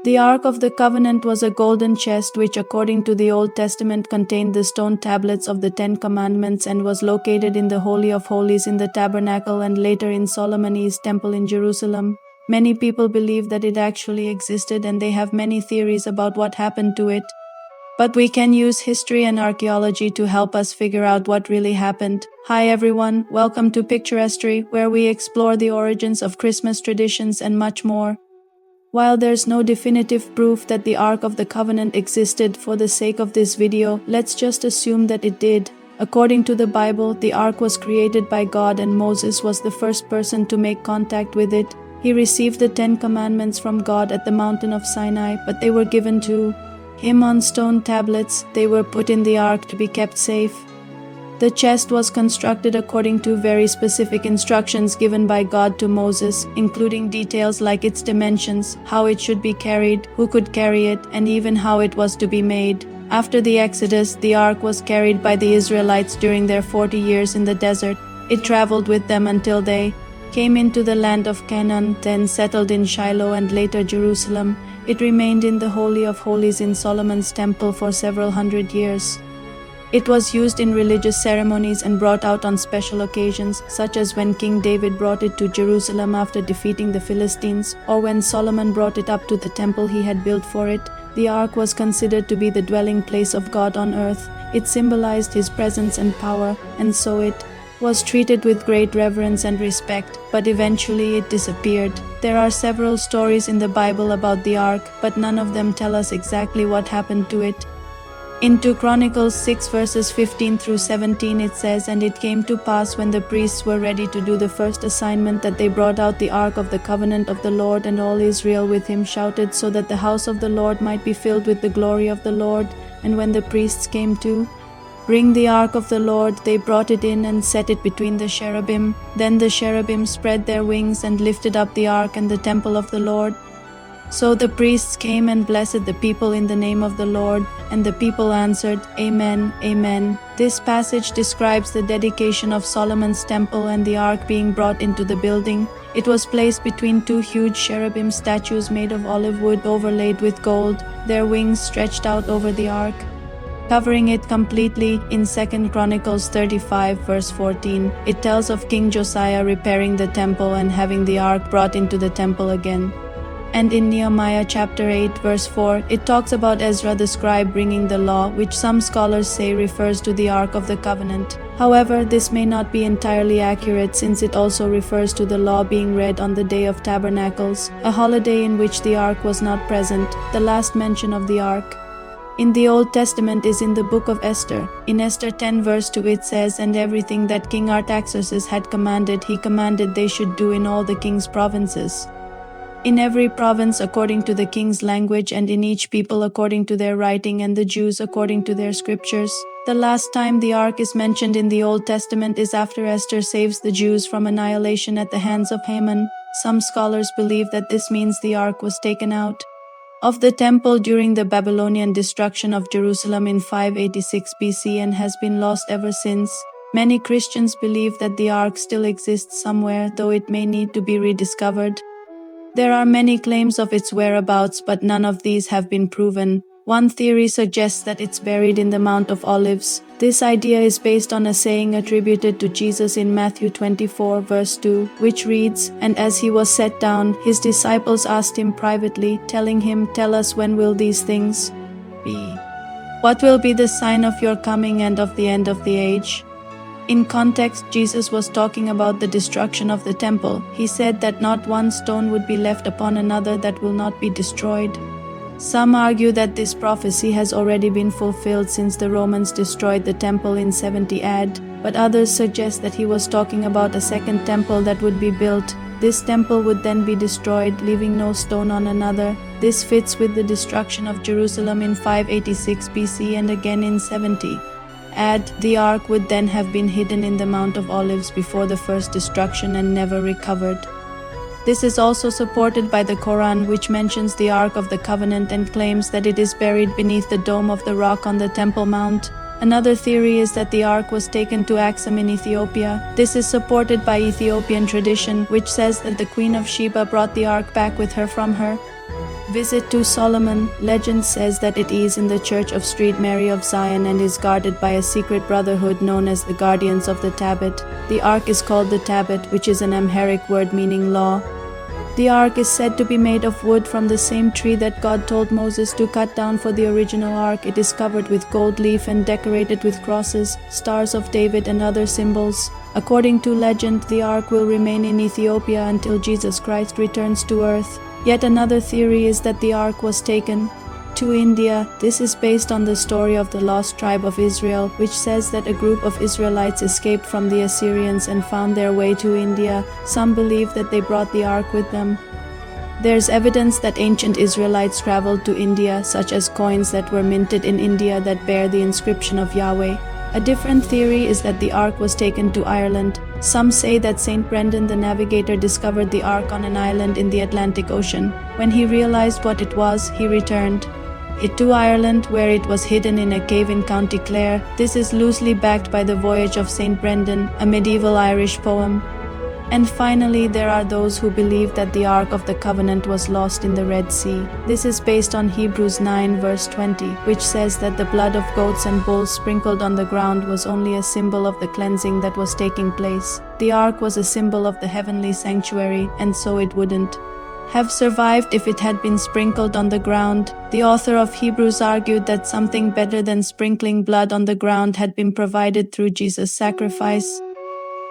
The Ark of the Covenant was a golden chest which, according to the Old Testament, contained the stone tablets of the 10 Commandments and was located in the Holy of Holies in the Tabernacle and later in Solomon's Temple in Jerusalem. Many people believe that it actually existed, and they have many theories about what happened to it. But we can use history and archaeology to help us figure out what really happened. Hi everyone, welcome to Picturesque, where we explore the origins of Christmas traditions and much more. While there's no definitive proof that the Ark of the Covenant existed, for the sake of this video, let's just assume that it did. According to the Bible, the Ark was created by God and Moses was the first person to make contact with it. He received the 10 Commandments from God at the mountain of Sinai, but they were given to him on stone tablets. They were put in the Ark to be kept safe. The chest was constructed according to very specific instructions given by God to Moses, including details like its dimensions, how it should be carried, who could carry it, and even how it was to be made. After the Exodus, the Ark was carried by the Israelites during their 40 years in the desert. It traveled with them until they came into the land of Canaan, then settled in Shiloh and later Jerusalem. It remained in the Holy of Holies in Solomon's temple for several hundred years. It was used in religious ceremonies and brought out on special occasions, such as when King David brought it to Jerusalem after defeating the Philistines, or when Solomon brought it up to the temple he had built for it. The Ark was considered to be the dwelling place of God on earth. It symbolized his presence and power, and so it was treated with great reverence and respect, but eventually it disappeared. There are several stories in the Bible about the Ark, but none of them tell us exactly what happened to it. In 2 Chronicles 6 verses 15 through 17 it says, "And it came to pass when the priests were ready to do the first assignment that they brought out the Ark of the Covenant of the Lord, and all Israel with him shouted, so that the house of the Lord might be filled with the glory of the Lord. And when the priests came to bring the Ark of the Lord, they brought it in and set it between the cherubim. Then the cherubim spread their wings and lifted up the Ark and the temple of the Lord. So the priests came and blessed the people in the name of the Lord, and the people answered, Amen, Amen." This passage describes the dedication of Solomon's temple and the Ark being brought into the building. It was placed between 2 huge cherubim statues made of olive wood overlaid with gold. Their wings stretched out over the Ark, covering it completely. In 2 Chronicles 35 verse 14, it tells of King Josiah repairing the temple and having the Ark brought into the temple again. And in Nehemiah chapter 8 verse 4, it talks about Ezra the scribe bringing the law, which some scholars say refers to the Ark of the Covenant. However, this may not be entirely accurate, since it also refers to the law being read on the Day of Tabernacles, a holiday in which the Ark was not present, the last mention of the Ark in the Old Testament is in the book of Esther. In Esther 10 verse 2 it says, "And everything that King Artaxerxes had commanded, he commanded they should do in all the king's provinces. In every province according to the king's language, and in each people according to their writing, and the Jews according to their scriptures." The last time the Ark is mentioned in the Old Testament is after Esther saves the Jews from annihilation at the hands of Haman. Some scholars believe that this means the Ark was taken out of the temple during the Babylonian destruction of Jerusalem in 586 BC and has been lost ever since. Many Christians believe that the Ark still exists somewhere, though it may need to be rediscovered. There are many claims of its whereabouts, but none of these have been proven. One theory suggests that it's buried in the Mount of Olives. This idea is based on a saying attributed to Jesus in Matthew 24 verse 2, which reads, "And as he was set down, his disciples asked him privately, telling him, 'Tell us, when will these things be? What will be the sign of your coming and of the end of the age?'" In context, Jesus was talking about the destruction of the temple. He said that not one stone would be left upon another that will not be destroyed. Some argue that this prophecy has already been fulfilled since the Romans destroyed the temple in 70 AD, but others suggest that he was talking about a second temple that would be built. This temple would then be destroyed, leaving no stone on another. This fits with the destruction of Jerusalem in 586 BC and again in 70 AD. The Ark would then have been hidden in the Mount of Olives before the first destruction and never recovered. This is also supported by the Quran, which mentions the Ark of the Covenant and claims that it is buried beneath the dome of the rock on the Temple Mount. Another theory is that the Ark was taken to Axum in Ethiopia. This is supported by Ethiopian tradition, which says that the Queen of Sheba brought the Ark back with her from her Visit to Solomon. Legend says that it is in the Church of Street Mary of Zion and is guarded by a secret brotherhood known as the Guardians of the Tablet. The ark is called the Tablet, which is an Amharic word meaning law. The ark is said to be made of wood from the same tree that God told Moses to cut down for the original ark. It is covered with gold leaf and decorated with crosses, stars of David and other symbols. According to legend, the ark will remain in Ethiopia until Jesus Christ returns to earth. Yet another theory is that the ark was taken to India. This is based on the story of the lost tribe of Israel, which says that a group of Israelites escaped from the Assyrians and found their way to India. Some believe that they brought the ark with them. There's evidence that ancient Israelites traveled to India, such as coins that were minted in India that bear the inscription of Yahweh. A different theory is that the ark was taken to Ireland. Some say that Saint Brendan the Navigator discovered the ark on an island in the Atlantic Ocean. When he realized what it was, he returned it to Ireland, where it was hidden in a cave in County Clare. This is loosely backed by the Voyage of Saint Brendan, a medieval Irish poem. And finally, there are those who believe that the Ark of the Covenant was lost in the Red Sea. This is based on Hebrews 9 verse 20, which says that the blood of goats and bulls sprinkled on the ground was only a symbol of the cleansing that was taking place. The Ark was a symbol of the heavenly sanctuary, and so it wouldn't have survived if it had been sprinkled on the ground. The author of Hebrews argued that something better than sprinkling blood on the ground had been provided through Jesus' sacrifice.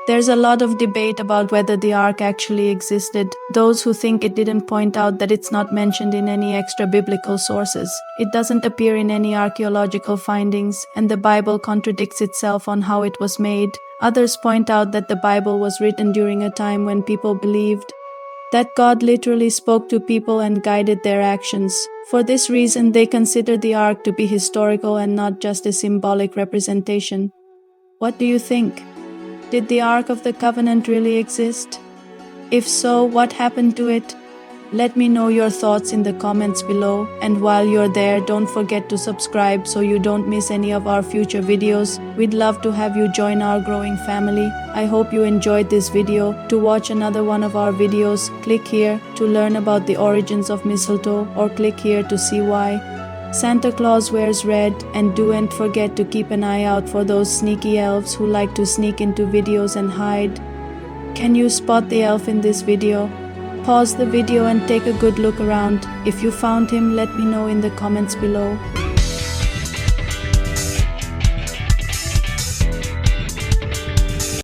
There's a lot of debate about whether the ark actually existed. Those who think it didn't point out that it's not mentioned in any extra biblical sources. It doesn't appear in any archaeological findings, and the Bible contradicts itself on how it was made. Others point out that the Bible was written during a time when people believed that God literally spoke to people and guided their actions. For this reason, they consider the ark to be historical and not just a symbolic representation. What do you think? Did the Ark of the Covenant really exist? If so, what happened to it? Let me know your thoughts in the comments below, and while you're there, don't forget to subscribe so you don't miss any of our future videos. We'd love to have you join our growing family. I hope you enjoyed this video. To watch another one of our videos, click here to learn about the origins of mistletoe, or click here to see why Santa Claus wears red, and don't forget to keep an eye out for those sneaky elves who like to sneak into videos and hide. Can you spot the elf in this video? Pause the video and take a good look around. If you found him, let me know in the comments below.